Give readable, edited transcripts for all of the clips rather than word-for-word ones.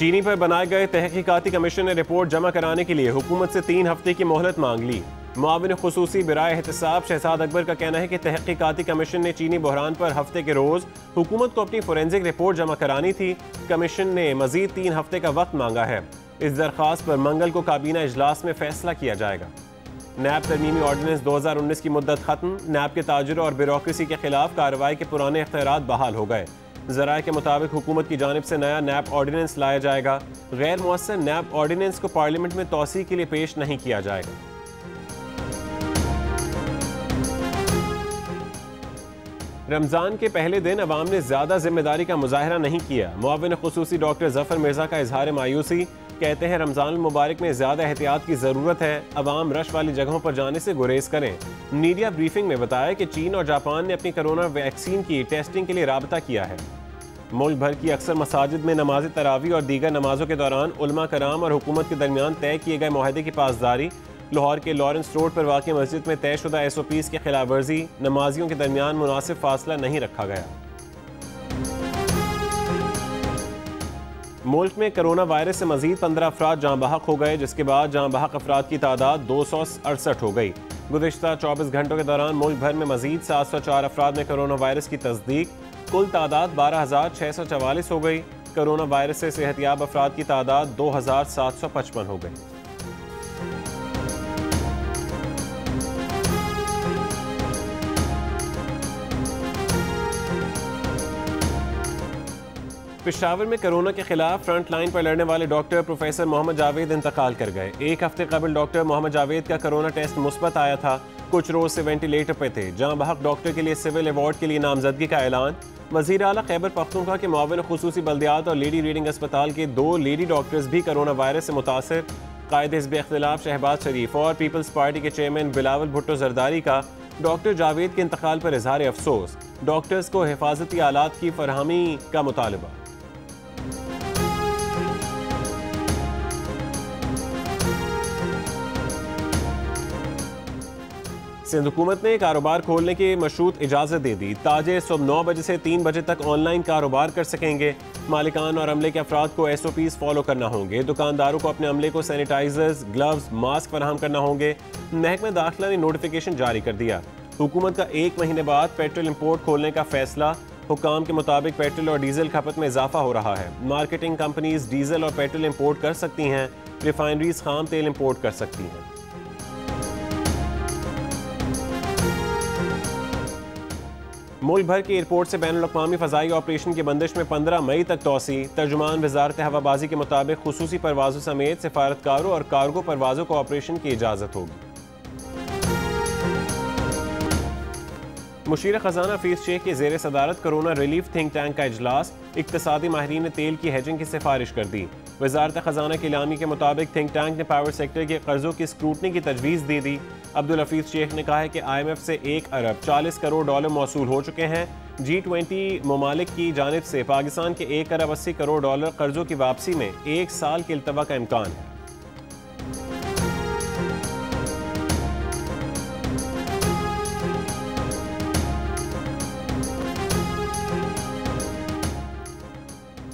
चीनी पर बनाए गए तहकीकाती कमीशन ने रिपोर्ट जमा कराने के लिए हुकूमत से 3 हफ्ते की मोहलत मांग ली। मुआविन खुसूसी बराए एहतसाब शहजाद अकबर का कहना है कि तहकीकाती कमीशन ने चीनी बहरान पर हफ्ते के रोज हुकूमत को अपनी फोरेंसिक रिपोर्ट जमा करानी थी। कमीशन ने मजीद 3 हफ्ते का वक्त मांगा है। इस दरख्वास्त पर मंगल को काबीना इजलास में फैसला किया जाएगा। नैब तरमीमी ऑर्डिनेंस 2019 की मुद्दत खत्म। नैब के ताजरों और ब्यूरोक्रेसी के खिलाफ कार्रवाई के पुराने इख्तियारात बहाल हो गए। ज़राए के मुताबिक हुकूमत की जानिब से नया नैब ऑर्डिनेंस लाया जाएगा। गैर मुअस्सर नैब ऑर्डिनेंस को पार्लियामेंट में तौसीह के लिए पेश नहीं किया जाएगा। रमज़ान के पहले दिन अवाम ने ज़्यादा जिम्मेदारी का मुजाहरा नहीं किया। मुआविन खुसूसी डॉक्टर जफर मिर्जा का इजहार मायूसी। कहते हैं रमज़ान मुबारक में ज़्यादा एहतियात की ज़रूरत है। अवाम रश वाली जगहों पर जाने से गुरेज करें। मीडिया ब्रीफिंग में बताया कि चीन और जापान ने अपनी कोरोना वैक्सीन की टेस्टिंग के लिए राबता किया है। मुल्क भर की अक्सर मसाजिद में नमाज तरावी और दीगर नमाजों के दौरान उलमा कराम और हुकूमत के दरमियान तय किए गए माहदे की पासदारी। लाहौर के लॉरेंस रोड पर वाक़ई मस्जिद में तयशुदा SOPs की खिलाफ वर्जी। नमाजियों के दरमियान मुनासिब फासला नहीं रखा गया। मुल्क में कोरोना वायरस से मजीद 15 अफराद जाँ बहक हो गए, जिसके बाद जाँ बहक अफराद की तादाद 268 हो गई। गुज़िश्ता 24 घंटों के दौरान मुल्क भर में मजीद 704 अफराद में कोरोना वायरस की तस्दीक। कुल तादाद 12,644 हो गई। कोरोना वायरस से सेहतयाब अफराद की तादाद 2,755 हो गई। पेशावर में कोरोना के खिलाफ फ्रंट लाइन पर लड़ने वाले डॉक्टर प्रोफेसर मोहम्मद जावेद इंतकाल कर गए। एक हफ्ते कबल डॉक्टर मोहम्मद जावेद का कोरोना टेस्ट मुस्बत आया था। कुछ रोज से वेंटिलेटर पे थे। जहां बहक डॉक्टर के लिए सिविल अवार्ड के लिए नामजदगी का ऐलान। वज़ीर आला खैबर पख्तूनख्वा के मुआविन खुसूसी बल्दियात और लेडी रीडिंग अस्पताल के 2 लेडी डॉक्टर्स भी कोरोना वायरस से मुतासर। कायदे हिज़्ब इख्तिलाफ शहबाज शरीफ और पीपल्स पार्टी के चेयरमैन बिलावल भुट्टो जरदारी का डॉक्टर जावेद के इंतकाल पर इजहार अफसोस। डॉक्टर्स को हिफाजती आलात की फरहमी का मुतालबा। सिंध हुकूमत ने कारोबार खोलने की मशरूत इजाज़त दे दी। ताजिर सुबह 9 बजे से 3 बजे तक ऑनलाइन कारोबार कर सकेंगे। मालिकान और अमले के अफराद को SOPs फॉलो करना होंगे। दुकानदारों को अपने अमले को सैनिटाइजर्स, ग्लव्स, मास्क फराहम करना होंगे। महकमा दाखिला ने नोटिफिकेशन जारी कर दिया। हुकूमत का 1 महीने बाद पेट्रोल इंपोर्ट खोलने का फैसला। हुकाम के मुताबिक पेट्रोल और डीजल खपत में इजाफा हो रहा है। मार्केटिंग कंपनीज डीजल और पेट्रोल इंपोर्ट कर सकती हैं। रिफाइनरीज खाम तेल इंपोर्ट कर सकती हैं। मुल्क भर की एयरपोर्ट से बैनुल-अक़वामी फ़ज़ाई ऑपरेशन की बंदिश में 15 मई तक तोसी। तर्जुमान वज़ारत हवाबाजी के मुताबिक खुसूसी परवाज़ों समेत सिफारतकारों और कार्गो परवाज़ों को ऑपरेशन की इजाज़त होगी। मुशीर ख़ज़ाना हफीज़ शेख के ज़ेर सदारत कोरोना रिलीफ थिंक टैंक का इजलास। इक़्तिसादी माहिरीन ने तेल की हेजिंग की सिफारिश कर दी। वज़ारत ख़ज़ाना की इलामी के मुताबिक थिंक टैंक ने पावर सेक्टर के कर्ज़ों की स्क्रूटनी की तजवीज़ दे दी। अब्दुल हफीज़ शेख ने कहा है कि IMF से 1 अरब 40 करोड़ डॉलर मौसूल हो चुके हैं। G20 ममालिक की जानिब से पाकिस्तान के 1 अरब 80 करोड़ डॉलर कर्ज़ों की वापसी में 1 साल के इल्तवा का इम्कान है।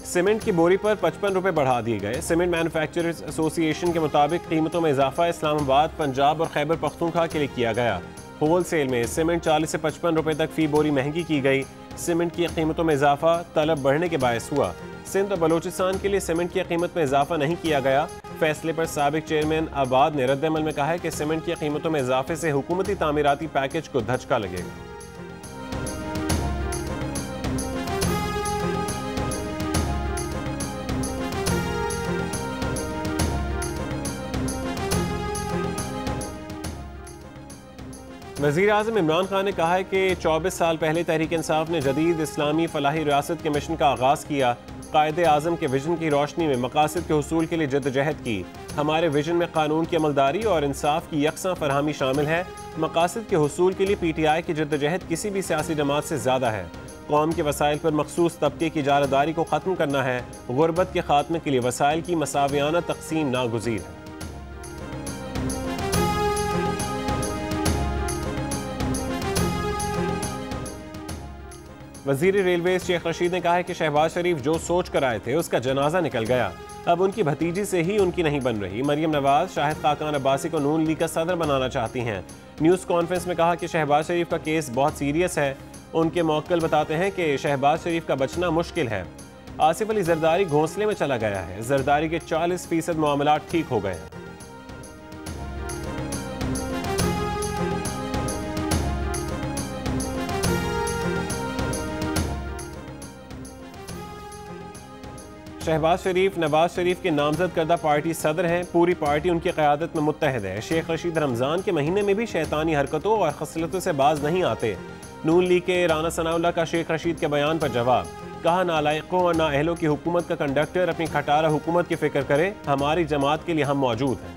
सीमेंट की बोरी पर 55 रुपये बढ़ा दिए गए। सीमेंट मैन्युफैक्चरर्स एसोसिएशन के मुताबिक कीमतों में इजाफा इस्लामाबाद, पंजाब और खैबर पख्तूनख्वा के लिए किया गया। होल सेल में सीमेंट 40 से 55 रुपये तक फी बोरी महंगी की गई। सीमेंट की कीमतों में इजाफा तलब बढ़ने के बायस हुआ। सिंध और बलोचिस्तान के लिए सीमेंट की कीमत में इजाफा नहीं किया गया। फैसले पर साबिक चेयरमैन आबाद ने रद्द-ए-अमल में कहा है कि सीमेंट की कीमतों में इजाफे से हुकूमती तामीराती पैकेज को धचका लगेगा। वज़ीर आज़म इमरान खान ने कहा है कि 24 साल पहले तहरीक इंसाफ ने जदीद इस्लामी फलाही रियासत के मिशन का आगाज़ किया। कायदे आज़म के विजन की रोशनी में मकासद के हुसूल के लिए जद्दोजहद की। हमारे विजन में कानून की अमलदारी और इंसाफ की यकसां फरहमी शामिल है। मकासद के हुसूल के लिए PTI की जद्दोजहद किसी भी सियासी जमात से ज़्यादा है। कौम के वसाइल पर मखसूस तबके की इजारादारी को ख़त्म करना है। गुरबत के खात्मे के लिए वसाइल की मसावियाना तकसीम नागुज़ीर है। वजीर रेलवे शेख रशीद ने कहा है कि शहबाज शरीफ जो सोच कर आए थे उसका जनाजा निकल गया, अब उनकी भतीजी से ही उनकी नहीं बन रही। मरियम नवाज शाहिद खाकान अब्बासी को नून लीग का सदर बनाना चाहती हैं। न्यूज़ कॉन्फ्रेंस में कहा कि शहबाज शरीफ का केस बहुत सीरियस है। उनके मौक्किल बताते हैं कि शहबाज शरीफ का बचना मुश्किल है। आसिफ अली जरदारी घोंसले में चला गया है। जरदारी के 40% मामला ठीक हो गए हैं। शहबाज शरीफ नवाज शरीफ के नामजद करदा पार्टी सदर हैं। पूरी पार्टी उनकी क़यादत में मुत्तहद है। शेख रशीद रमज़ान के महीने में भी शैतानी हरकतों और खसलतों से बाज नहीं आते। नून लीग के राना सनाउल्लाह का शेख रशीद के बयान पर जवाब, कहा नालायकों और नाअहलों की हुकूमत का कंडक्टर अपनी खटारा हुकूमत की फिक्र करे, हमारी जमात के लिए हम मौजूद हैं।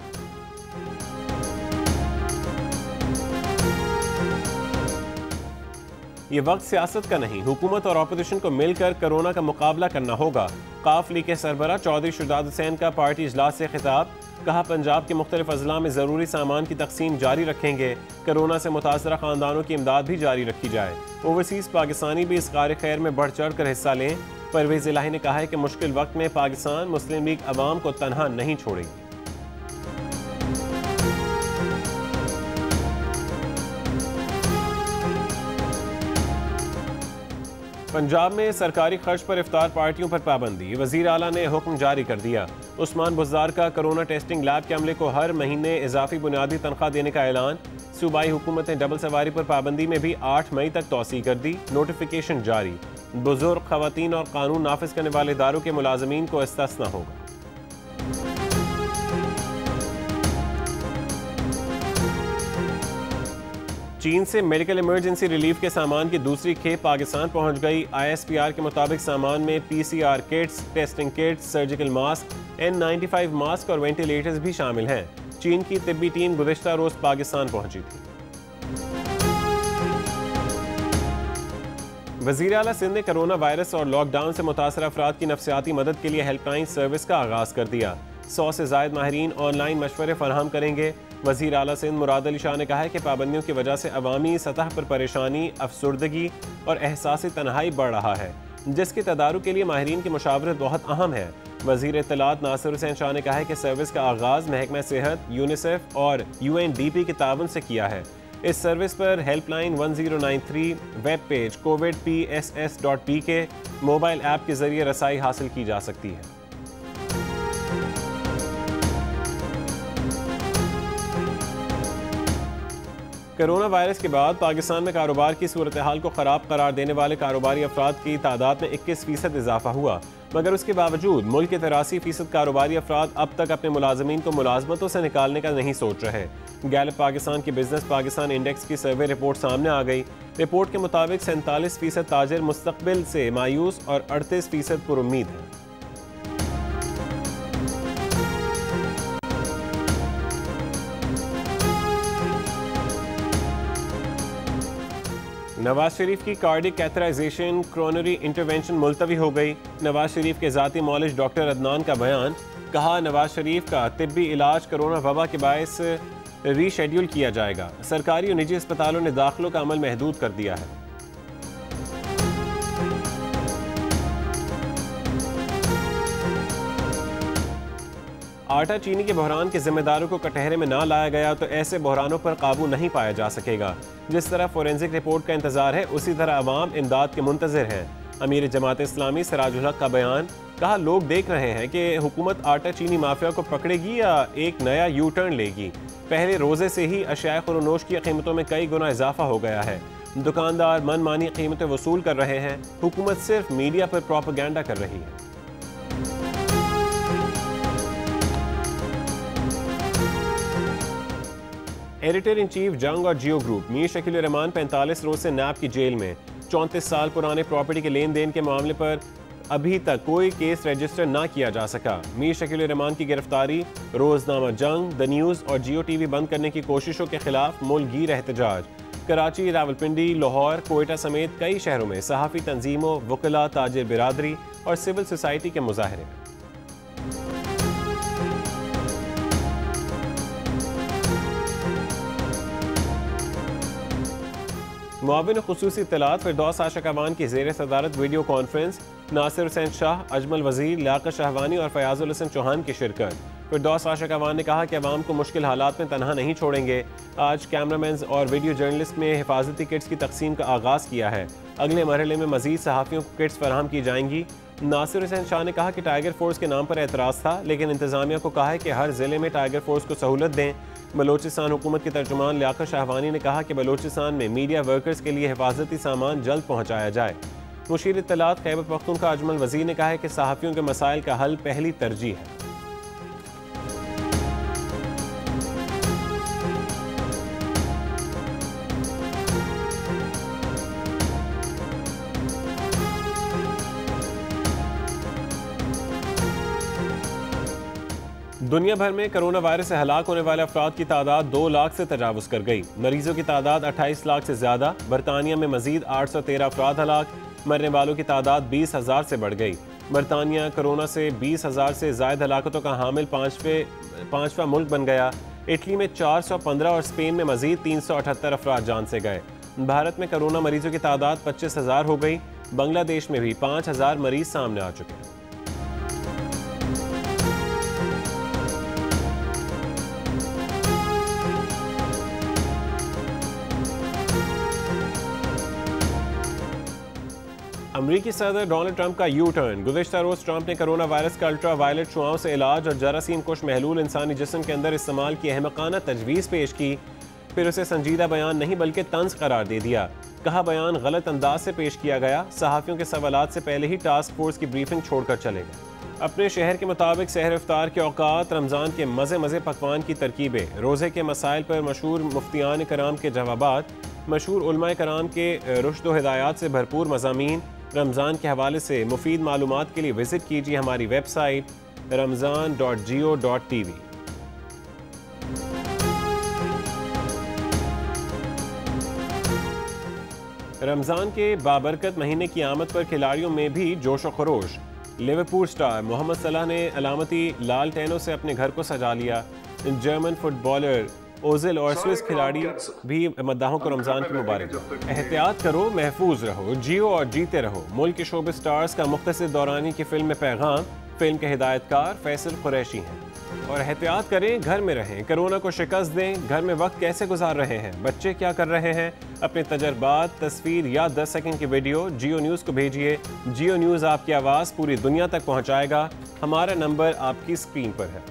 ये वक्त सियासत का नहीं, हुकूमत और अपोजिशन को मिलकर कोरोना का मुकाबला करना होगा। काफ लीग के सरबराह चौधरी शुजात हुसैन का पार्टी इजलास से खिताब, कहा पंजाब के मुख्तलिफ अजला में ज़रूरी सामान की तकसीम जारी रखेंगे। कोरोना से मुतासरा ख़ानदानों की इमदाद भी जारी रखी जाए। ओवरसीज़ पाकिस्तानी भी इस कार खैर में बढ़ चढ़ कर हिस्सा लें। परवेज़ इलाही ने कहा है कि मुश्किल वक्त में पाकिस्तान मुस्लिम लीग अवाम को तनहा नहीं छोड़ेगी। पंजाब में सरकारी खर्च पर इफ्तार पार्टियों पर पाबंदी, वज़ीर आला ने हुक्म जारी कर दिया। उस्मान बुज़दार का कोरोना टेस्टिंग लैब के अमले को हर महीने इजाफी बुनियादी तनख्वाह देने का ऐलान। सूबाई हुकूमत ने डबल सवारी पर पाबंदी में भी 8 मई तक तौसी कर दी। नोटिफिकेशन जारी, बुजुर्ग, खवातीन और कानून नाफिज करने वाले इदारों के मुलाजमीन को इस्तिस्ना होगा। चीन से मेडिकल इमरजेंसी रिलीफ के सामान की दूसरी खेप पाकिस्तान पहुंच गई। ISPR के मुताबिक सामान में PCR kits, testing kits, surgical mask, N95 mask और वेंटिलेटर्स भी शामिल हैं। चीन की तिब्बी टीम गुज़िश्ता रोज पाकिस्तान पहुंची थी। वज़ीर आला सिंध ने कोरोना वायरस और लॉकडाउन से मुतासर अफराद की नफ्सियाती मदद के लिए हेल्पलाइन सर्विस का आगाज़ कर दिया। 100 से ज़ायद माहिरीन ऑनलाइन मशवरे फराहम करेंगे। वज़ीर आला सिंध मुराद अली शाह ने कहा है कि पाबंदियों की वजह से अवामी सतह पर परेशानी, अफसुर्दगी और एहसास तन्हाई बढ़ रहा है, जिसके तदारुक के लिए माहिरीन की मुशावरत बहुत अहम है। वज़ीर इत्तलात नासिर हुसैन शाह ने कहा है कि सर्विस का आगाज़ महकमा सेहत, यूनिसेफ और UNDP के तावन से किया है। इस सर्विस पर helpline 1093, web page covidpss.pk, mobile app के ज़रिए रसाई हासिल की जा सकती है। कोरोना वायरस के बाद पाकिस्तान में कारोबार की सूरत हाल को ख़राब करार देने वाले कारोबारी अफराद की तादाद में 21% इजाफा हुआ, मगर उसके बावजूद मुल्क के 83% कारोबारी अफराद अब तक अपने मुलाजमीन को मुलाजमतों से निकालने का नहीं सोच रहे। गैलप पाकिस्तान की बिजनेस पाकिस्तान इंडेक्स की सर्वे रिपोर्ट सामने आ गई। रिपोर्ट के मुताबिक 47% ताजिर मुस्तकबिल से मायूस और 38% पुरुम्मीद हैं। नवाज शरीफ की कार्डिक कैथराइजेशन क्रोनरी इंटरवेंशन मुलतवी हो गई। नवाज शरीफ के ज़ाती मौलिज डॉक्टर अदनान का बयान, कहा नवाज शरीफ का तिब्बी इलाज कोरोना वबा के बायस रीशेड्यूल किया जाएगा। सरकारी और निजी अस्पतालों ने दाखिलों का अमल महदूद कर दिया है। आटा चीनी के बहरान के जिम्मेदारों को कटहरे में ना लाया गया तो ऐसे बहरानों पर काबू नहीं पाया जा सकेगा। जिस तरह फोरेंसिक रिपोर्ट का इंतजार है, उसी तरह अवाम इमदाद के मुंतजर हैं। अमीर जमात इस्लामी सिराजुल हक का बयान, कहा लोग देख रहे हैं कि हुकूमत आटा चीनी माफिया को पकड़ेगी या एक नया यू टर्न लेगी। पहले रोजे से ही अशिया खुरनोश की कीमतों में कई गुना इजाफा हो गया है। दुकानदार मनमानी कीमतें वसूल कर रहे हैं। हुकूमत सिर्फ मीडिया पर प्रोपेगेंडा कर रही है। एडिटर इन चीफ जंग और जियो ग्रुप मीर शकील रहमान 45 रोज से नैब की जेल में। 34 साल पुराने प्रॉपर्टी के लेन देन के मामले पर अभी तक कोई केस रजिस्टर ना किया जा सका। मीर शकील रहमान की गिरफ्तारी, रोजनामा जंग, द न्यूज़ और जियो टीवी बंद करने की कोशिशों के खिलाफ मुल्कगीर एहतजाज। कराची, रावलपिंडी, लाहौर, कोयटा समेत कई शहरों में सहाफ़ी तंजीमों, वकला, ताजिर बिरादरी और सिविल सोसाइटी के मुजाहरे। मुआविन खुसूसी इत्तलात फिरदौस आशिक अवान की ज़ेर सदारत वीडियो कॉन्फ्रेंस, नासिर हुसैन शाह, अजमल वजीर, लियाकत शाहवानी और फयाजुल हसन चौहान की शिरकत। फिरदौस आशिक अवान ने कहा कि अवाम को मुश्किल हालात में तनहा नहीं छोड़ेंगे। आज कैमरामैन और वीडियो जर्नलिस्ट में हिफाजती किट्स की तकसीम का आगाज़ किया है। अगले मरहले में मजीद सहाफ़ियों को किट्स फराहम की जाएंगी। नासिर हुसैन शाह ने कहा कि टाइगर फोर्स के नाम पर एतराज़ था, लेकिन इंतज़ामिया को कहा है कि हर ज़िले में टाइगर फोर्स को सहूलत दें। बलोचिस्तान हुकूमत के तर्जुमान लियाकत शाहवानी ने कहा कि बलोचिस्तान में मीडिया वर्कर्स के लिए हिफाजती सामान जल्द पहुँचाया जाए। मुशीर इत्तलात खैबर पख्तूनख्वा अजमल वजीर ने कहा है कि सहाफ़ियों के मसाइल का हल पहली तरजीह है। दुनिया भर में कोरोना वायरस से हलाक होने वाले अफराद की तादाद 2 लाख से तजावुज़ कर गई। मरीजों की तादाद 28 लाख से ज़्यादा। बरतानिया में मजीद 813 अफराद हलाक। मरने वालों की तादाद 20,000 से बढ़ गई। बरतानिया कोरोना से 20,000 से ज़ायद हलाकतों का हामिल पाँचवा मुल्क बन गया। इटली में 415 और स्पेन में मजीद 378 अफराद जान से गए। भारत में कोरोना मरीजों की तादाद 25,000 हो गई। बांग्लादेश में भी 5,000 मरीज सामने आ चुके हैं। अमरीकी सदर डोनाल्ड ट्रंप का यू टर्न। गुज़िश्ता रोज़ ट्रंप ने कोरोना वायरस का अल्ट्रा वायलेट शुआओं से इलाज और जरासीम कुश महलूल इंसानी जिस्म के अंदर इस्तेमाल की अहमकाना तजवीज़ पेश की, फिर उसे संजीदा बयान नहीं बल्कि तंज करार दे दिया। कहा बयान गलत अंदाज से पेश किया गया। सहाफ़ियों के सवालात से पहले ही टास्क फोर्स की ब्रीफिंग छोड़कर चले गए। अपने शहर के मुताबिक सहर इफ्तार के औकात, रमज़ान के मज़े पकवान की तरकीबें, रोज़े के मसाइल पर मशहूर मुफ्तियान कराम के जवाबात, मशहूर उलमाए कराम के रुश्द व हिदायत से भरपूर मज़ामीन। रमज़ान के हवाले से मुफीद मालूमात के लिए विज़िट कीजिए हमारी वेबसाइट ramzan.go.tv। रमज़ान के बाबरकत महीने की आमद पर खिलाड़ियों में भी जोश व खरोश। लिवरपूल स्टार मोहम्मद सलाह ने अलामती लाल टैनों से अपने घर को सजा लिया। जर्मन फुटबॉलर ओजिल और स्विस खिलाड़ी भी मद्दाहों को रमज़ान की मुबारक। एहतियात करो, महफूज रहो, जियो और जीते रहो। मुल्क के शोबिज़ स्टार्स का मुख्तसर दौरानी की फिल्म में पैगाम। फिल्म के हिदायतकार फैसल कुरैशी हैं। और एहतियात करें, घर में रहें, कोरोना को शिकस्त दें। घर में वक्त कैसे गुजार रहे हैं, बच्चे क्या कर रहे हैं? अपने तजर्बात, तस्वीर या 10 सेकंड की वीडियो जियो न्यूज़ को भेजिए। जियो न्यूज़ आपकी आवाज़ पूरी दुनिया तक पहुँचाएगा। हमारा नंबर आपकी स्क्रीन पर है।